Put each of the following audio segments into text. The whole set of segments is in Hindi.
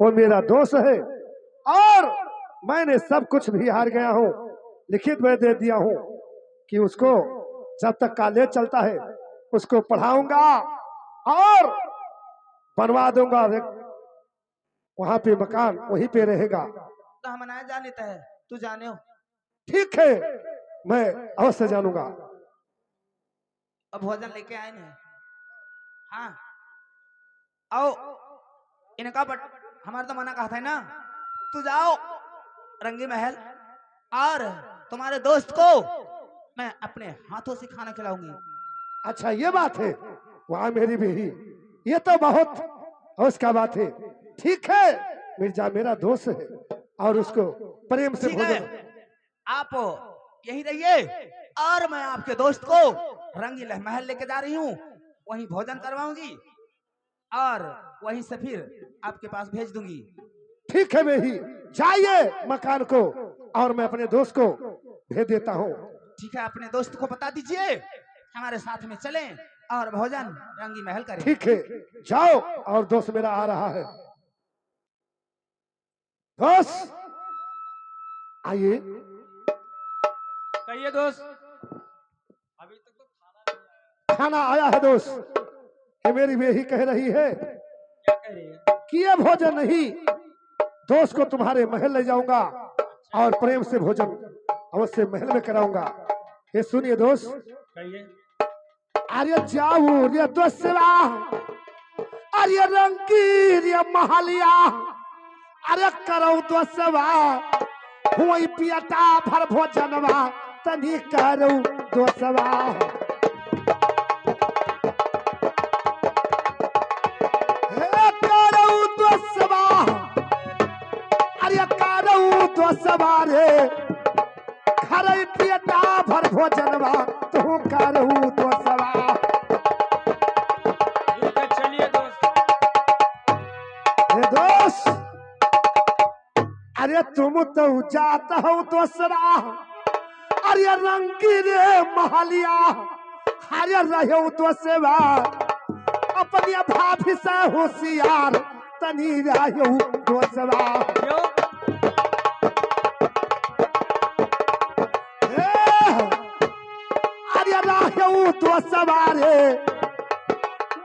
वो मेरा दोस्त है और मैंने सब कुछ भी हार गया हूँ। लिखित में दे दिया हूँ कि उसको जब तक कॉलेज चलता है उसको पढ़ाऊंगा और बनवा दूंगा। वहां पे मकान वहीं पे रहेगा। तो हम ना जान लेता है, तू जाने हो। ठीक है, मैं अवश्य जानूंगा। अब भोजन लेके आए नहीं। हाँ आओ, इनका बट हमारा तो मना कहा था ना। तू जाओ रंगी महल और तुम्हारे दोस्त को मैं अपने हाथों से खाना खिलाऊंगी। अच्छा ये बात है, वहां मेरी बेही, ये तो बहुत उसका बात है। ठीक है, मिर्जा मेरा दोस्त है और उसको प्रेम से ठीक है, भोजन। आप यही रहिए और मैं आपके दोस्त को रंगीला महल लेके जा रही हूँ। वहीं भोजन करवाऊंगी और वहीं से फिर आपके पास भेज दूंगी। ठीक है बेही, जाइए मकान को और मैं अपने दोस्त को भेज देता हूँ। ठीक है, अपने दोस्त को बता दीजिए हमारे साथ में चलें और भोजन रंगी महल करें। ठीक है, जाओ और दोस्त मेरा आ रहा है। दोस्त आइए। कहिए दोस्त। अभी तक तो खाना नहीं आया। खाना आया है दोस्त। ये मेरी बेही कह रही है क्या कह रही है? कि ये भोजन नहीं, दोस्त को तुम्हारे महल ले जाऊंगा और प्रेम से भोजन अवश्य महल में कराऊंगा। ये सुनिए दोस्त। कहिए। अरे जाऊ रे दोस्तवा, अरे रंगी रे महलिया, अरे करो दोस्तवा, हुई पियटा भर भोजनवा, तनी करो दोस्तवा। हे करो दोस्तवा, अरे करो दोस्तवा रे, खरई पियटा भर भोजनवा, तू करो दोस्तवा। ठीक है चलिए दोस्त। हे दोस्त, अरे तुम तो जात हो दोसरा, अरे रंगी रे महलिया, अरे रहो दोसवा, अपनी भाभी से होशियार, तनी रहो दोसवा। क्यों? अरे रहो दोसवा रे,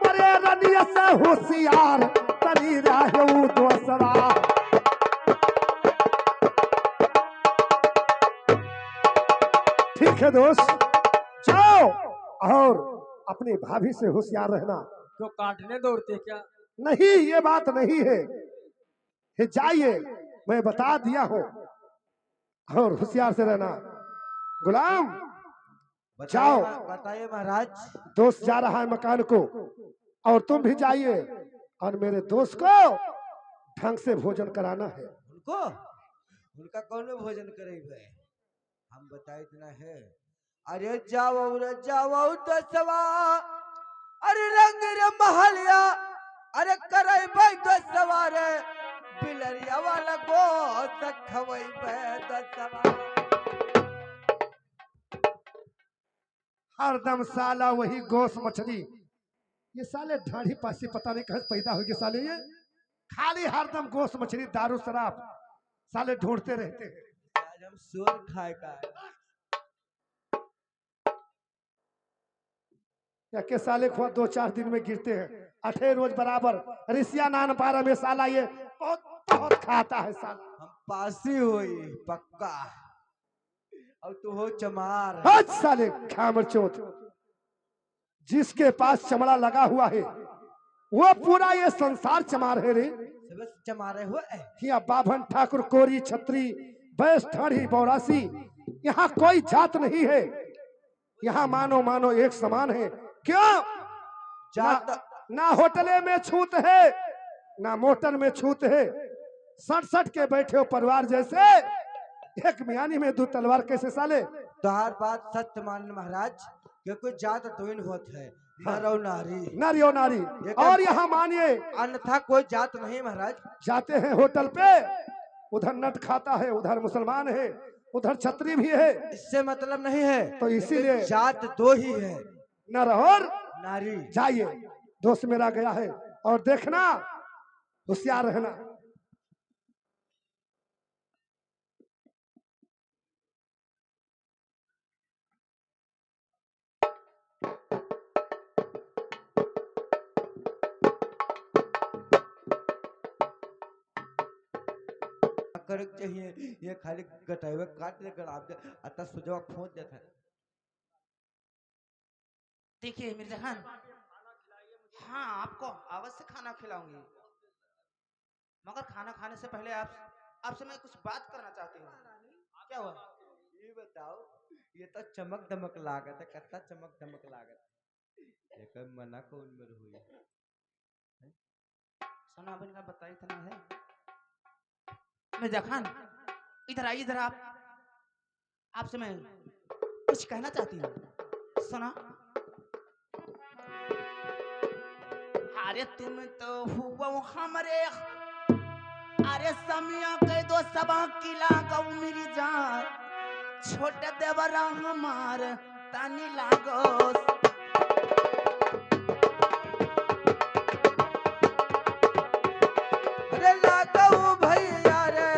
मरे रनिया से होशियार, तनी रहो दोसवा। ठीक है दोस्त, जाओ और अपनी भाभी से होशियार रहना। क्यों काटने दौड़ते क्या? नहीं, ये बात नहीं है। ये जाइए, मैं बता दिया हूं और होशियार से रहना। गुलाम जाओ। बताइए महाराज। दोस्त जा रहा है मकान को और तुम भी जाइए और मेरे दोस्त को ढंग से भोजन कराना है। उनको उनका कौन भोजन करेंगे, हम बताए इतना है। अरे जाओ रे जाओ दसवा, अरे रंग रे महलिया, अरे करे भाई दसवा रे, बिलरिया वाला गोश्त खवई बे दसवा। हरदम साला वही गोश मछली। ये साले ढाढ़ी पासी पता नहीं कहाँ से पैदा हो गए साले। ये खाली हरदम गोश मछली दारू शराब साले ढूंढते रहते हैं। आज हम सोर खाए का है। या के साले खुआ 2-4 दिन में गिरते हैं, 8 रोज बराबर। रिसिया नान पारा में साला ये बहुत बहुत खाता है साला। हम पासी हुई पक्का, अब तू हो चमार। हट साले खामर चोत। जिसके पास चमड़ा लगा हुआ है वो पूरा ये संसार चमार है रे। सब चमारे हुए यहाँ बाभन ठाकुर कोरी छत्री बैस ठाड़ी बौरासी, यहाँ कोई जात नहीं है। यहाँ मानो मानो एक समान है। क्यों? जात ना होटले में छूत है ना मोटर में छूत है। 60 के बैठे हो परिवार जैसे, एक मियानी में 2 तलवार कैसे साले। तोहार बात सत्य मान महाराज, क्योंकि जात दो होत है, नर और नारी। नारी और नारी। और यहाँ मानिए अन्यथा कोई जात नहीं महाराज। जाते हैं होटल पे, उधर नट खाता है, उधर मुसलमान है, उधर छत्री भी है। इससे मतलब नहीं है, तो इसीलिए जात दो ही है, नर और नारी। जाइए, दोस्त मेरा गया है और देखना होशियार रहना। करे के चाहिए, ये खाली गटावे काट लेकर आप अतः सुजवा खोज देता है। देखिए मिर्जा खान, हाँ आपको अवश्य खाना खिलाऊंगी, मगर खाना खाने से पहले आपसे मैं कुछ बात करना चाहती हूँ। क्या हुआ? ये बताओ, ये तो चमक दमक लागत है, कितना चमक दमक लागत है, एक मना कौन मर हुई सुना बन का बताई था ना है। मिर्जा खान इधर आइए, इधर आपसे मैं कुछ कहना चाहती हूँ, सुना। अरे तुम तो हुआ हमारे, अरे समिया के दो सबा किला गौ मेरी जान, छोटे देवरा हमार तानी लागो। अरे लागो भैया रे,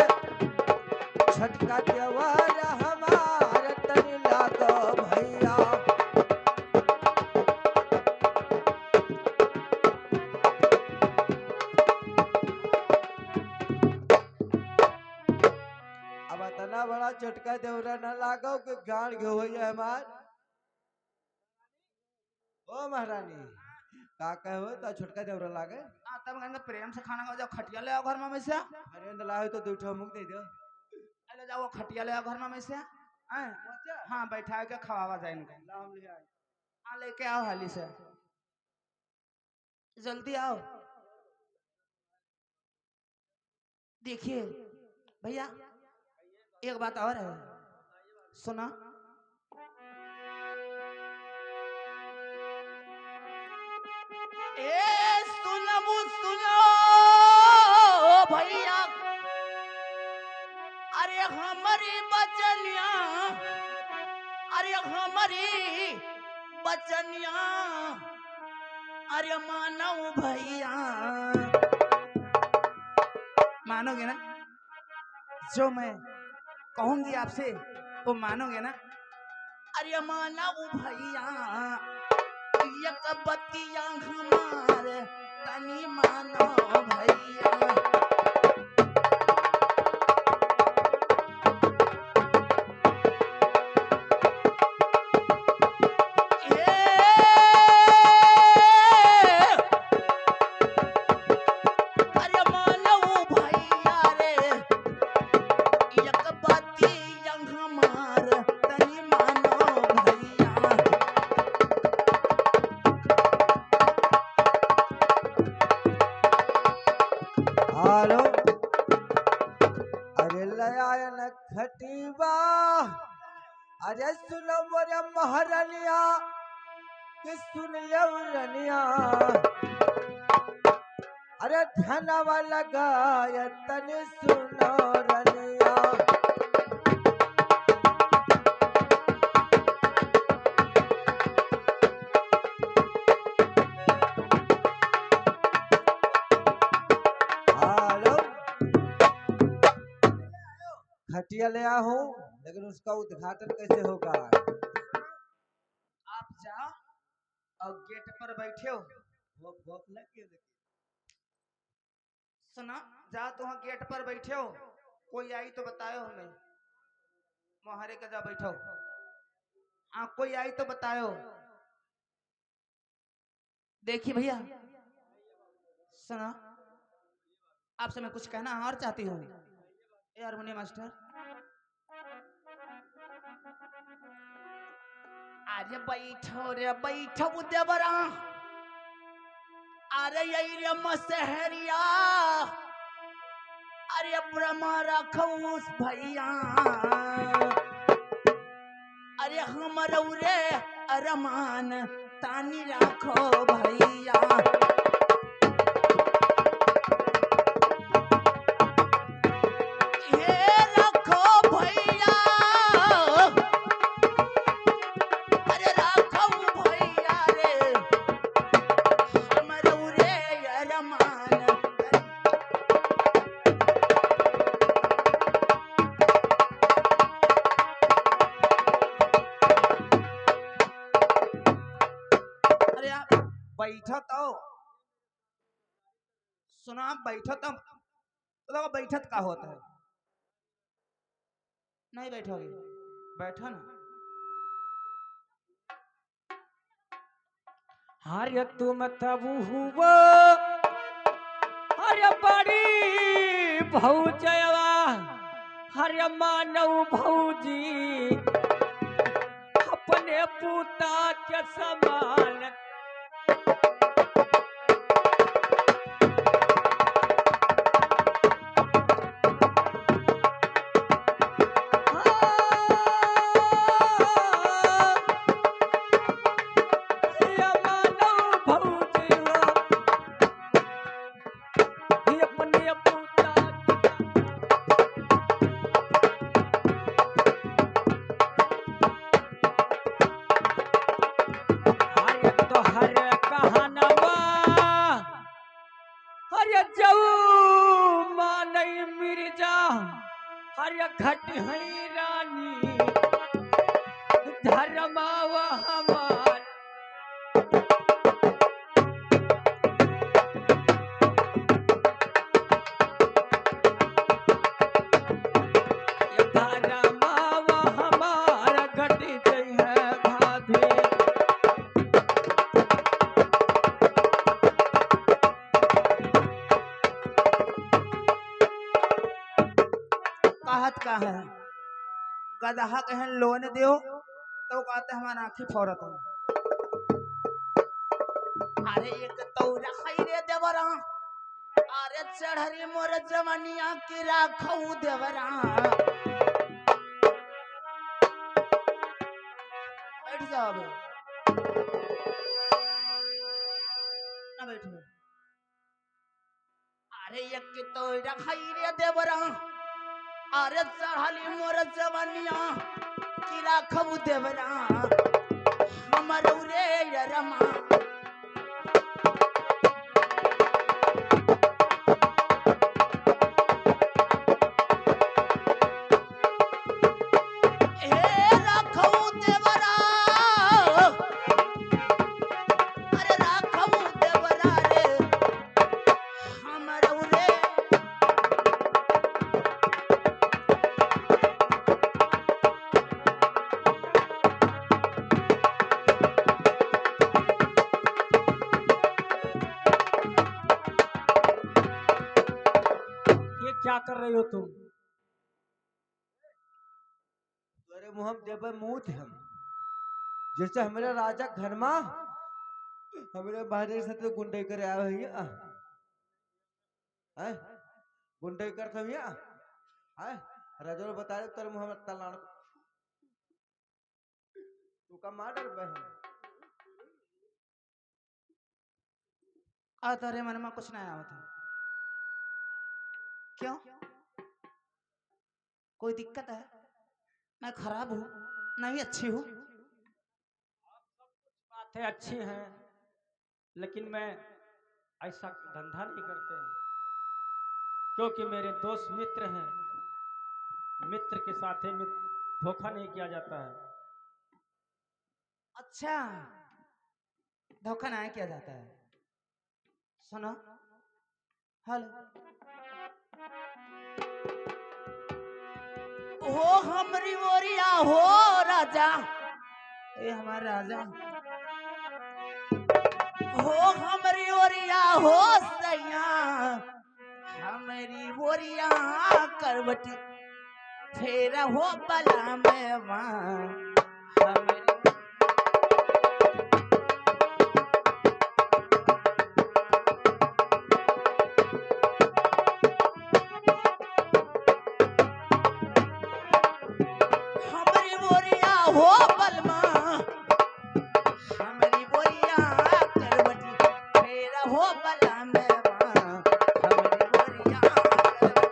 छटका देवर हमार तनी लागो भैया। अब इतना बड़ा चटका देवरा न लागो कि गाड़ घे हो जाए हमार। ओ महारानी का कहो तो छोटका देवरा लागे। तब कहने प्रेम से खाना खाओ, जाओ खटिया ले आओ घर में से। अरे लाओ तो दूठो मुख दे दो। ले जाओ खटिया ले आओ घर में से। हाँ बैठा के खवावा जाए इनको। लाम ले आए। हाँ लेके आओ हाली से, जल्दी आओ। देखिए भैया एक बात और है, सुना। ए सुनो सुनो भैया, अरे हमारी बचनिया, अरे हमारी बचनिया, अरे मानो भैया, मानोगे ना जो मैं कहूंगी आपसे, वो मानोगे ना? अरे मानो भैया, ये बतिया हमारे तनी मानो भैया। हालो अरे लयान खटीबा, अरे सुनो मोरे महारानिया कि सुन लो रनिया, अरे धनवा लगाय तने सुनो रनिया। हालो खटिया ले आया हूँ, लेकिन उसका उद्घाटन कैसे होगा? आप जाओ और गेट पर बैठे हो, सुना। जा तो वहाँ गेट पर बैठे हो, कोई आई तो बतायो हमें, मोहरे का जा बैठो। हाँ कोई आई तो बतायो। देखिए भैया सुना, आपसे मैं कुछ कहना और चाहती हूँ। हारमोनियम मास्टर, अरे बैठो रे बैठो देवरा, अरे यही रे मसहरिया, अरे ब्रह्मा रखूस भैया, अरे हमर रे अरमान तानी राखो भैया। बैठो तो सुना, बैठो तो देखो बैठत का होता है। नहीं बैठोगे? बैठो ना। हरे तुम तब हुआ हरे बड़ी भौजवा हरे मानव भौजी अपने पुता के समान ये मानव भौजवा ये अपने पुता हरे तो हरे कहानवा हरे जाऊ मानई मिर्जा हरे घट है रानी धर्मावा हमार ये धर्मावा हमार घट गई है भाभी कहत का है गदहा कहे लोन दो तो कहते हमारा आँखी फोड़त हो। अरे एक तो रखाई रे देवरा, अरे चढ़री मोर जवानिया की राखऊ देवरा। बैठ जाओ अब। ना बैठो। अरे एक तो रखाई रे देवरा, अरे चढ़ली मोर जवानिया की राखऊ देवरा। हमर रे रमा ये क्या कर रही हो तुम तोरे मुँह देवे मुँह थे हम जैसे हमारे राजा घर में हमारे बाहर से तो गुंडे करे आए भैया हैं गुंडे कर भैया हैं राजा ने बताया तेरे मुँह में तलाण तू का मार डर बे हम आ तारे मन में कुछ नहीं आवत है। क्यों? कोई दिक्कत है? मैं खराब हूँ? नहीं अच्छी हूँ? बातें अच्छी हैं लेकिन मैं ऐसा धंधा नहीं करते हैं क्योंकि मेरे दोस्त मित्र हैं मित्र के साथ ही धोखा नहीं किया जाता है अच्छा, धोखा नहीं किया जाता है। सुनो, हेलो, हो हमरी मोरिया हो राजा, ये हमारा राजा हो हमरी ओरिया हो सैया, हमारी ओरिया करवटी फेर हो बला में वहाँ हमारी हमारी ओरिया हो बलमा हमारी बोरिया करवटी फेर हो बला में वहाँ हमारी बोरिया करवटी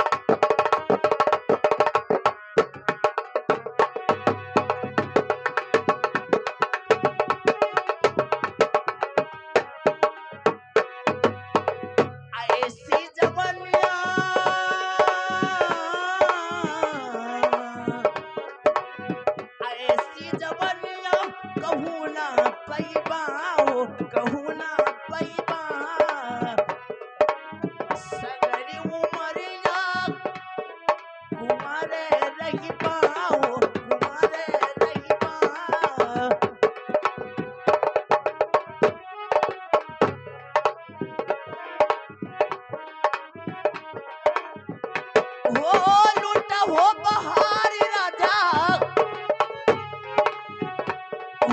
हो लूटा हो बहारी राजा,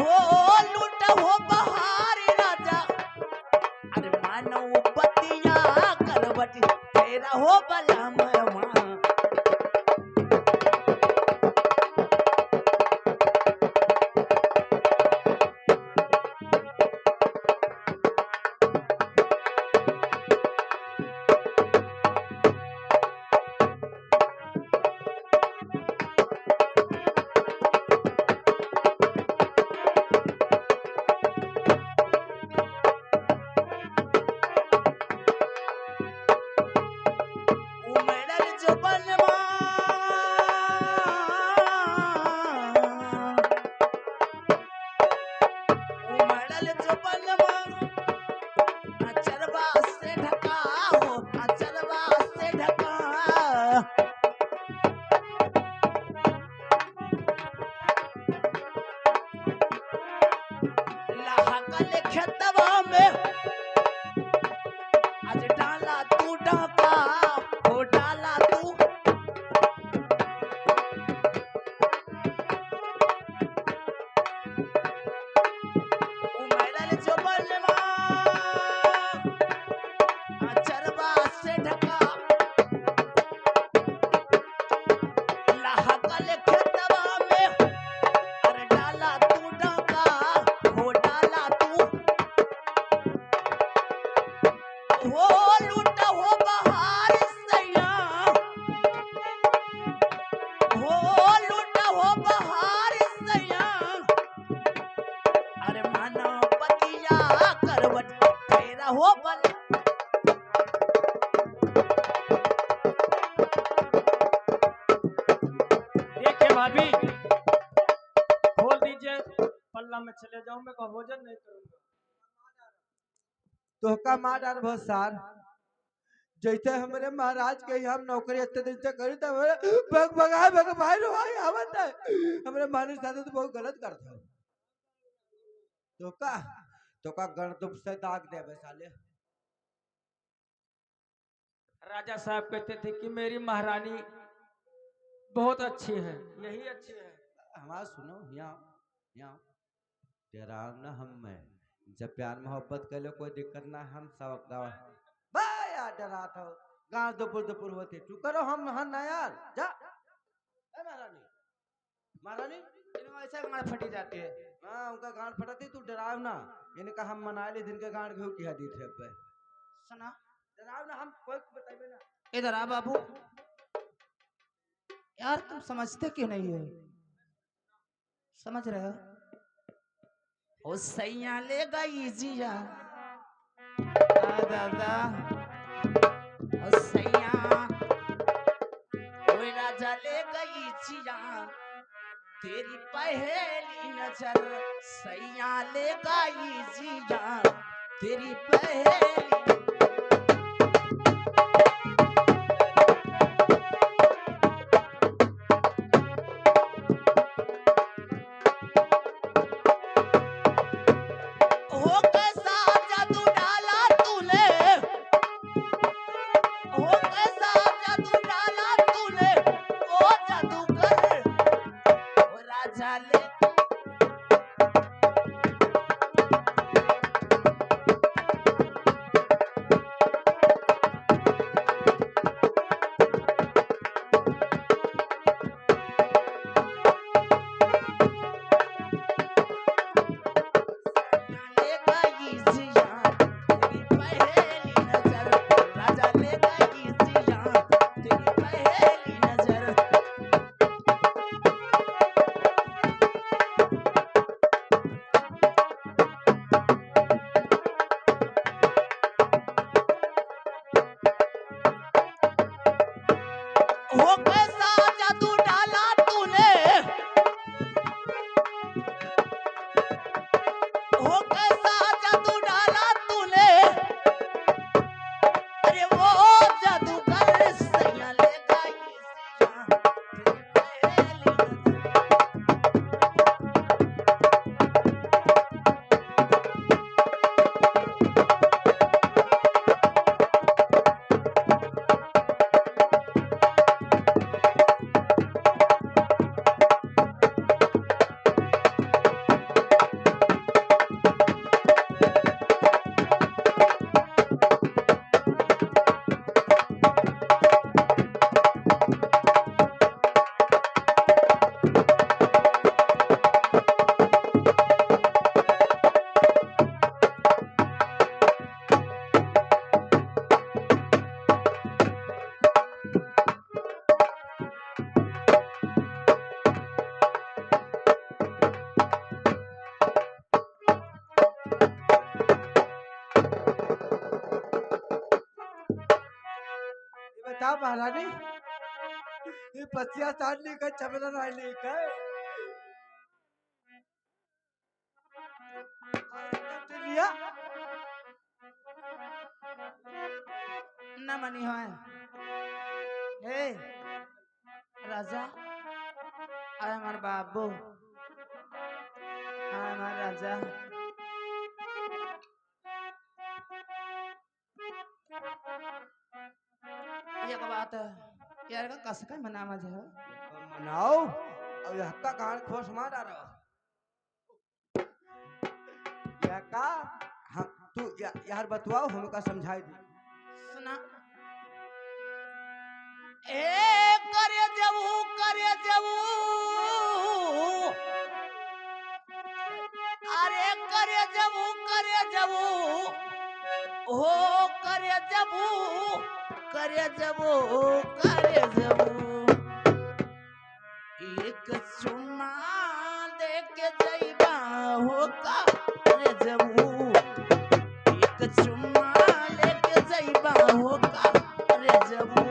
हो लूटा हो बहारी राजा, अरे मानव पतिया करवट तेरा हो बलम मां। उमड़ल जो बनवा, उमड़ल जो बनवा, अचरवा से ढका हो, अचरवा से ढका। लहकल खेतवा में आज डाला तू डाका, हो डाला तू। उमड़ल जो बनवा, अचरवा से ढका, लहकल खेतवा में अरे डाला तू डाका, हो डाला तू। हो लूटा हो बहार सैया, हो लूटा हो बहार सैया, अरे माना पतिया करवट तेरा हो बल। देखिए भाभी, खोल दीजिए पल्ला में चले जाऊं, मैं को भोजन नहीं करूंगा। तोहका मार डाल बहुत सार। जैसे हमारे महाराज के हम नौकरी अच्छे दिन से करी तो भग भगाए भग भाई रो भाई आवत है। हमारे महाराज साथे तो बहुत गलत करता है। तोहका तोहका गणदुप से दाग दे बे साले। राजा साहब कहते थे कि मेरी महारानी बहुत अच्छी है, यही अच्छी है। हमारा सुनो यहाँ यहाँ तेरा ना हम में जब प्यार मोहब्बत कर लो कोई दिक्कत ना, हम सब गाँव भाई यार डरा था गाँव दुपुर होते तू करो हम हाँ ना यार जा। ए महारानी महारानी इनमें ऐसा गाड़ फटी जाती है। हाँ उनका गांड फटाती तू डराव ना। इनका हम मना ले दिन के गांड घेऊ किया दी थे अब सुना डराव ना हम कोई बताइए ना। इधर आ बाबू, यार तुम समझते क्यों नहीं हो? समझ रहे हो? ओ सैया ले गई जिया, आ दादा ओ सैया, ओ राजा ले गई जिया, तेरी पहली नजर सैया ले गई जिया, तेरी पहली। हो कैसा जादू डाला तूने, हो कैसा जादू डाला तूने, ओ जादूगर ओ राजा ले। ले गई जिया, तेरी पहली नजर राजा ले गई जिया, तेरी पहली नजर। हो कैसा जादू डाला तूने, हो कैसा जादू डाला तूने, अरे वो जादूगर सैया ले गई जिया, तेरी पहली नजर। महारानी ये पसिया साड़ने का चपला नहीं का लिया न मनी है हे राजा आय हमार बाबू आय हमार राजा ये का बात है यार का कस का मना मजे हो मनाओ और यह का कान खोस मार डालो या का हम तू यार बतवाओ हमका समझाई दे सुना ए करे जबू अरे करे जबू हो करे जबू एक चुम्मा दे के जइबा हो करे जबू एक चुम्मा लेके जइबा हो करे जबू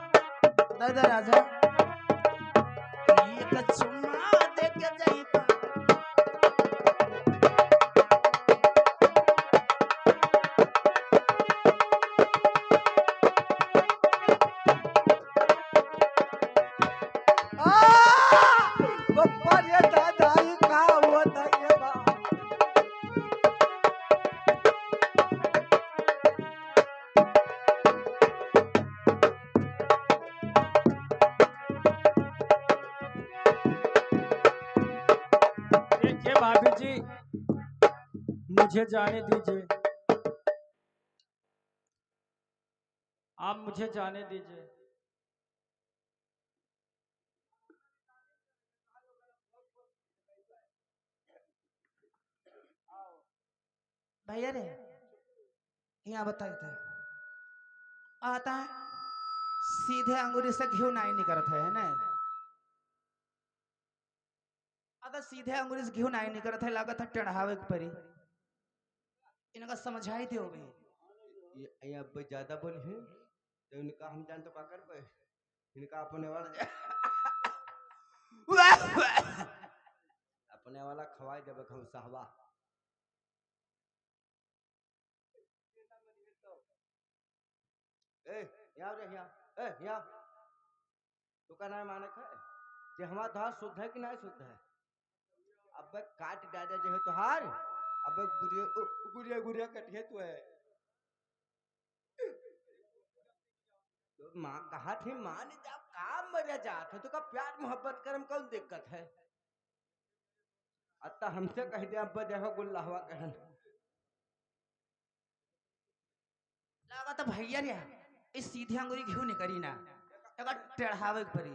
राजा एक चुम्मा दे के जइबा बप्पा ये दादा ही का होता ये बा देखिए भाभी जी, मुझे जाने दीजिए, आप मुझे जाने दीजिए। भैया रे यहाँ बताइए थे आता है सीधे अंगूरी से घी नहीं निकलत है ना अगर सीधे अंगूरी से घी नहीं निकलत है लागत है टेढ़ावे के परी इनका समझाई दे होगे। ये अब ज्यादा बोल है तो इनका हम जान तो का कर पे इनका अपने वाला अपने वाला खवाई देबे हम सहवा। ए यहाँ रे यहाँ यहाँ तू का नाम माने है जे हमारा धार शुद्ध है कि नहीं शुद्ध है। अब काट डाले जो है तुहार अब गुड़िया गुड़िया गुड़िया कटिए तू है तो माँ कहा थी मान जा काम मर जात है तो का प्यार मोहब्बत करम कौन दिक्कत है। अतः हमसे कह दे अब देखो गुल्लाहवा कहन लगा तो भैया रे इस सीधी अंगुरी घिऊ नहीं करी ना अगर टेढ़ावे के परी।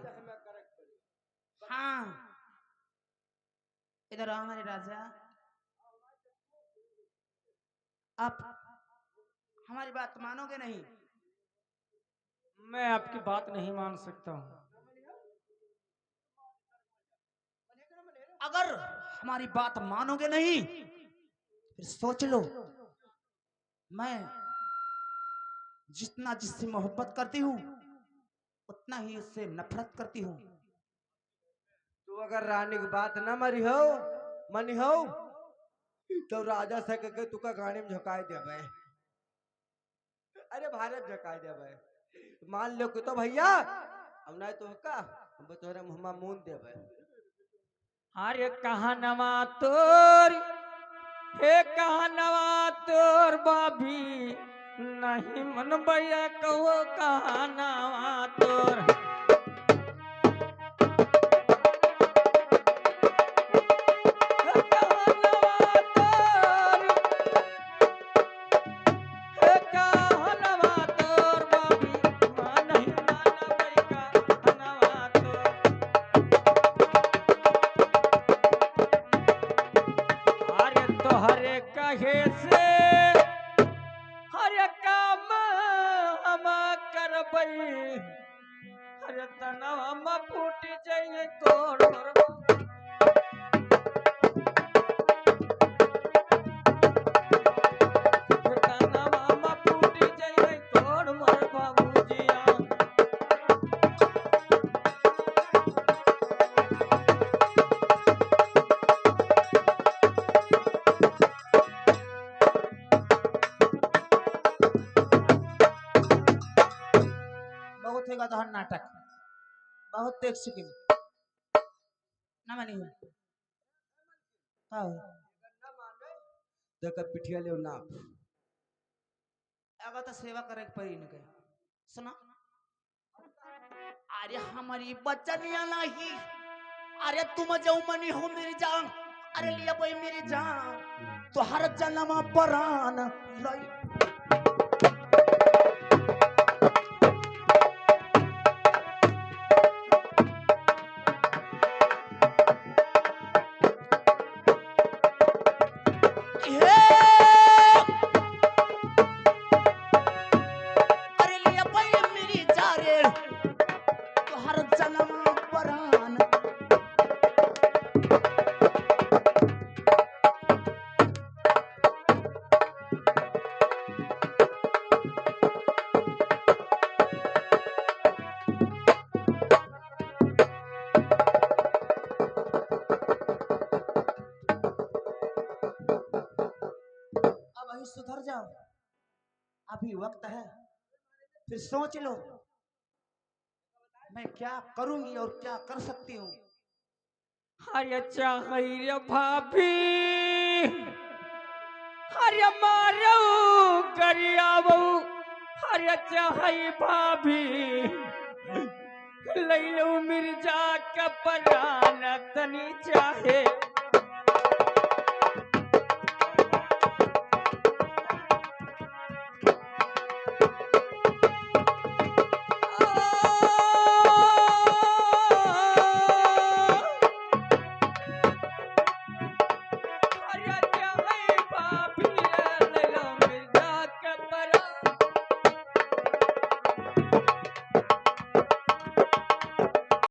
हाँ इधर आओ हमारे राजा। आप हमारी बात मानोगे नहीं? मैं आपकी बात नहीं मान सकता हूँ। अगर हमारी बात मानोगे नहीं फिर सोच लो मैं जितना जिससे मोहब्बत करती हूँ उतना ही उससे नफरत करती हूँ। तू अगर रानी की बात न मरी हो मनी हो तो राजा से कह के तू का गाड़ी में झुकाए दे भाई। अरे भारत झुकाए दे भाई मान लो कि तो भैया अब नहीं तो का हम तोहरे मुंह में मून दे भाई। अरे कहा नवा तोर हे कहा नवा तोर बाभी नहीं मन भैया कहो कहा नवा तोर। कहे से हर काम हम करबई हर तनवा में फूट जाइए तोड़ तनवा में फूट जाइए तोड़ मर बाबूजिया। बहुत होगा तो नाटक बहुत देख चुकी ना मानी हो तो का पिठिया ले ना अगर तो सेवा करे के पड़ी न सुना। अरे हमारी बचनिया नहीं अरे तुम जाओ मनी हो मेरी जान अरे लिया भाई मेरी जान तो हर जन्म परान लई। अरे लिया भाई मेरी जान रे तो हर जन्म परान। अब अभी सुधर जाओ अभी वक्त है फिर सोच लो मैं क्या करूंगी और क्या कर सकती हूँ। हरे चाहिए भाभी हरे मारो करियाबो हरे चाहे भाभी ले लो मिर्जा का परान तनी चाहे